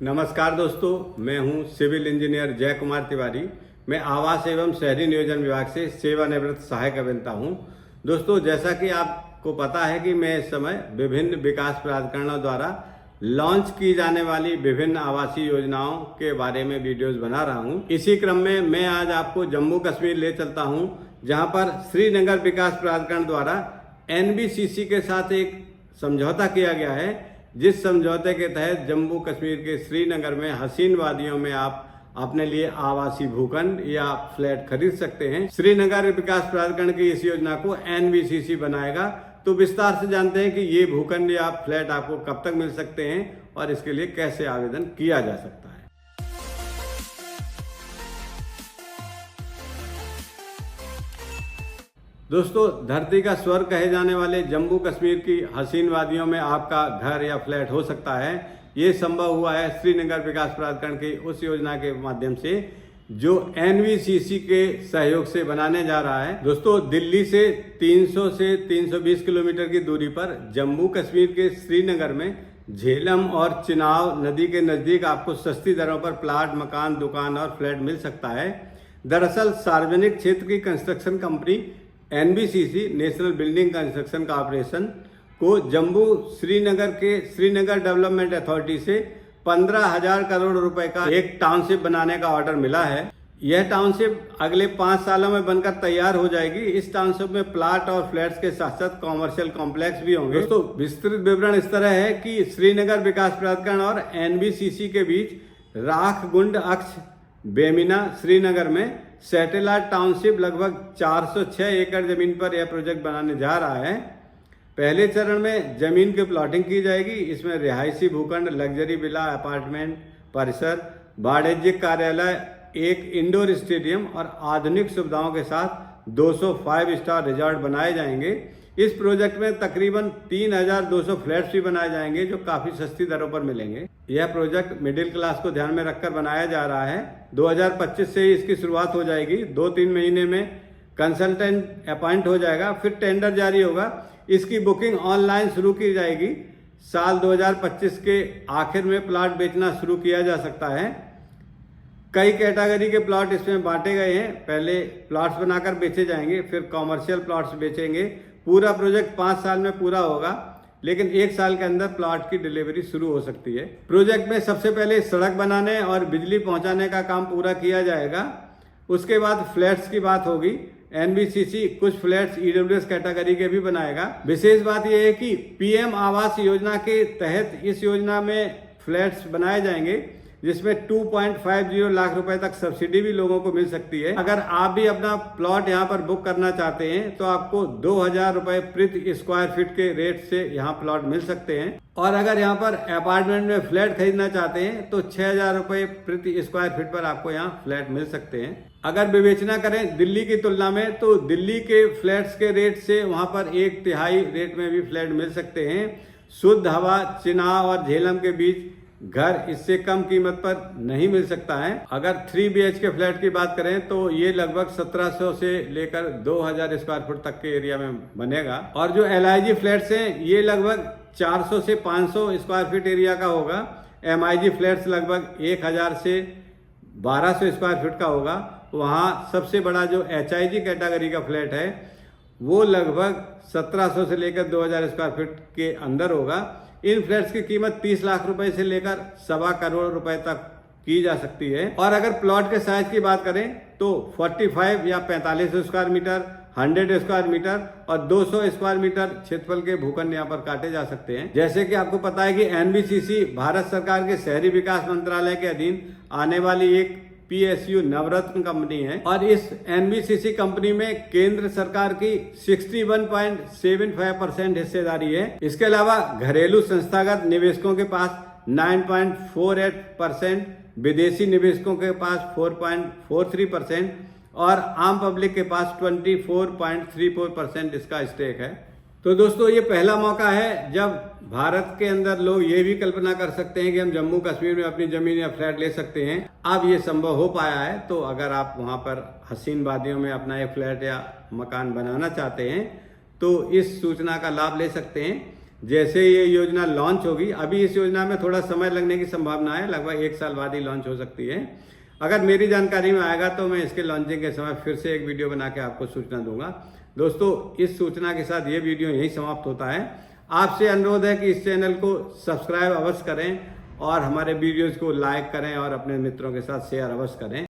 नमस्कार दोस्तों, मैं हूं सिविल इंजीनियर जय कुमार तिवारी। मैं आवास एवं शहरी नियोजन विभाग से सेवानिवृत्त सहायक अभियंता हूं। दोस्तों, जैसा कि आपको पता है कि मैं इस समय विभिन्न विकास प्राधिकरणों द्वारा लॉन्च की जाने वाली विभिन्न आवासीय योजनाओं के बारे में वीडियोस बना रहा हूं। इसी क्रम में मैं आज आपको जम्मू कश्मीर ले चलता हूं, जहां पर श्रीनगर विकास प्राधिकरण द्वारा NBCC के साथ एक समझौता किया गया है, जिस समझौते के तहत जम्मू कश्मीर के श्रीनगर में हसीन वादियों में आप अपने लिए आवासीय भूखंड या फ्लैट खरीद सकते हैं। श्रीनगर विकास प्राधिकरण की इस योजना को NBCC बनाएगा। तो विस्तार से जानते हैं कि ये भूखंड या फ्लैट आपको कब तक मिल सकते हैं और इसके लिए कैसे आवेदन किया जा सकता है। दोस्तों, धरती का स्वर्ग कहे जाने वाले जम्मू कश्मीर की हसीन वादियों में आपका घर या फ्लैट हो सकता है। ये संभव हुआ है श्रीनगर विकास प्राधिकरण की उस योजना के माध्यम से जो NBCC के सहयोग से बनाने जा रहा है। दोस्तों, दिल्ली से 300 से 320 किलोमीटर की दूरी पर जम्मू कश्मीर के श्रीनगर में झेलम और चिनाब नदी के नजदीक आपको सस्ती दरों पर प्लाट, मकान, दुकान और फ्लैट मिल सकता है। दरअसल सार्वजनिक क्षेत्र की construction company NBCC national building construction corporation को जम्मू श्रीनगर के श्रीनगर डेवलपमेंट अथॉरिटी से 15,000 करोड़ रुपए का एक टाउनशिप बनाने का ऑर्डर मिला है। यह टाउनशिप अगले 5 सालों में बनकर तैयार हो जाएगी। इस टाउनशिप में प्लाट और फ्लैट्स के साथ साथ कॉमर्शियल कॉम्प्लेक्स भी होंगे। दोस्तों, विस्तृत विवरण इस तरह है कि श्रीनगर विकास प्राधिकरण और NBCC के बीच राख गुंड अक्ष बेमिना श्रीनगर में सैटेलाइट टाउनशिप लगभग 406 एकड़ जमीन पर यह प्रोजेक्ट बनाने जा रहा है। पहले चरण में जमीन की प्लॉटिंग की जाएगी। इसमें रिहायशी भूखंड, लग्जरी विला, अपार्टमेंट परिसर, वाणिज्यिक कार्यालय, एक इंडोर स्टेडियम और आधुनिक सुविधाओं के साथ 200 5 स्टार रिजॉर्ट बनाए जाएंगे। इस प्रोजेक्ट में तकरीबन 3,200 फ्लैट्स भी बनाए जाएंगे जो काफी सस्ती दरों पर मिलेंगे। यह प्रोजेक्ट मिडिल क्लास को ध्यान में रखकर बनाया जा रहा है। 2025 से इसकी शुरुआत हो जाएगी। 2-3 महीने में कंसल्टेंट अपॉइंट हो जाएगा, फिर टेंडर जारी होगा। इसकी बुकिंग ऑनलाइन शुरू की जाएगी। साल 2025 के आखिर में प्लॉट बेचना शुरू किया जा सकता है। कई कैटेगरी के प्लॉट इसमें बांटे गए हैं। पहले प्लॉट्स बनाकर बेचे जाएंगे, फिर कॉमर्शियल प्लॉट्स बेचेंगे। पूरा प्रोजेक्ट 5 साल में पूरा होगा, लेकिन 1 साल के अंदर प्लॉट की डिलीवरी शुरू हो सकती है। प्रोजेक्ट में सबसे पहले सड़क बनाने और बिजली पहुंचाने का काम पूरा किया जाएगा। उसके बाद फ्लैट्स की बात होगी। NBCC कुछ फ्लैट्स EWS कैटेगरी के भी बनाएगा। विशेष बात यह है कि PM आवास योजना के तहत इस योजना में फ्लैट्स बनाए जाएंगे, जिसमें 2.50 लाख रुपए तक सब्सिडी भी लोगों को मिल सकती है। अगर आप भी अपना प्लॉट यहां पर बुक करना चाहते हैं तो आपको 2,000 रुपए प्रति स्क्वायर फीट के रेट से यहां प्लॉट मिल सकते हैं। और अगर यहां पर अपार्टमेंट में फ्लैट खरीदना चाहते हैं तो 6,000 रुपए प्रति स्क्वायर फीट पर आपको यहां फ्लैट मिल सकते हैं। अगर विवेचना करें दिल्ली की तुलना में, तो दिल्ली के फ्लैट्स के रेट से वहां पर 1/3 रेट में भी फ्लैट मिल सकते हैं। शुद्ध हवा, चिनाब और झेलम के बीच घर इससे कम कीमत पर नहीं मिल सकता है। अगर 3 BHK फ्लैट की बात करें तो ये लगभग 1700 से लेकर 2,000 स्क्वायर फुट तक के एरिया में बनेगा। और जो LIG फ्लैट्स हैं ये लगभग 400 से 500 स्क्वायर फीट एरिया का होगा। MIG फ्लैट्स लगभग 1,000 से 1,200 स्क्वायर फीट का होगा। वहाँ सबसे बड़ा जो HIG कैटेगरी का फ्लैट है वो लगभग 1700 से लेकर 2,000 स्क्वायर फीट के अंदर होगा। इन फ्लैट्स की कीमत 30 लाख रुपए से लेकर 1.25 करोड़ रुपए तक की जा सकती है। और अगर प्लॉट के साइज की बात करें तो 45 या 45 स्क्वायर मीटर, 100 स्क्वायर मीटर और 200 स्क्वायर मीटर क्षेत्रफल के भूखंड यहाँ पर काटे जा सकते हैं। जैसे कि आपको पता है कि NBCC भारत सरकार के शहरी विकास मंत्रालय के अधीन आने वाली एक PSU नवरत्न कंपनी है। और इस NBCC कंपनी में केंद्र सरकार की 61.75% हिस्सेदारी है। इसके अलावा घरेलू संस्थागत निवेशकों के पास 9.48%, विदेशी निवेशकों के पास 4.43% और आम पब्लिक के पास 24.34% इसका स्टेक है। तो दोस्तों, ये पहला मौका है जब भारत के अंदर लोग ये भी कल्पना कर सकते हैं कि हम जम्मू कश्मीर में अपनी जमीन या फ्लैट ले सकते हैं। अब ये संभव हो पाया है। तो अगर आप वहाँ पर हसीन वादियों में अपना एक फ्लैट या मकान बनाना चाहते हैं तो इस सूचना का लाभ ले सकते हैं। जैसे ये योजना लॉन्च होगी, अभी इस योजना में थोड़ा समय लगने की संभावना है, लगभग 1 साल बाद ही लॉन्च हो सकती है। अगर मेरी जानकारी में आएगा तो मैं इसके लॉन्चिंग के समय फिर से एक वीडियो बना के आपको सूचना दूंगा। दोस्तों, इस सूचना के साथ ये वीडियो यहीं समाप्त होता है। आपसे अनुरोध है कि इस चैनल को सब्सक्राइब अवश्य करें और हमारे वीडियोज़ को लाइक करें और अपने मित्रों के साथ शेयर अवश्य करें।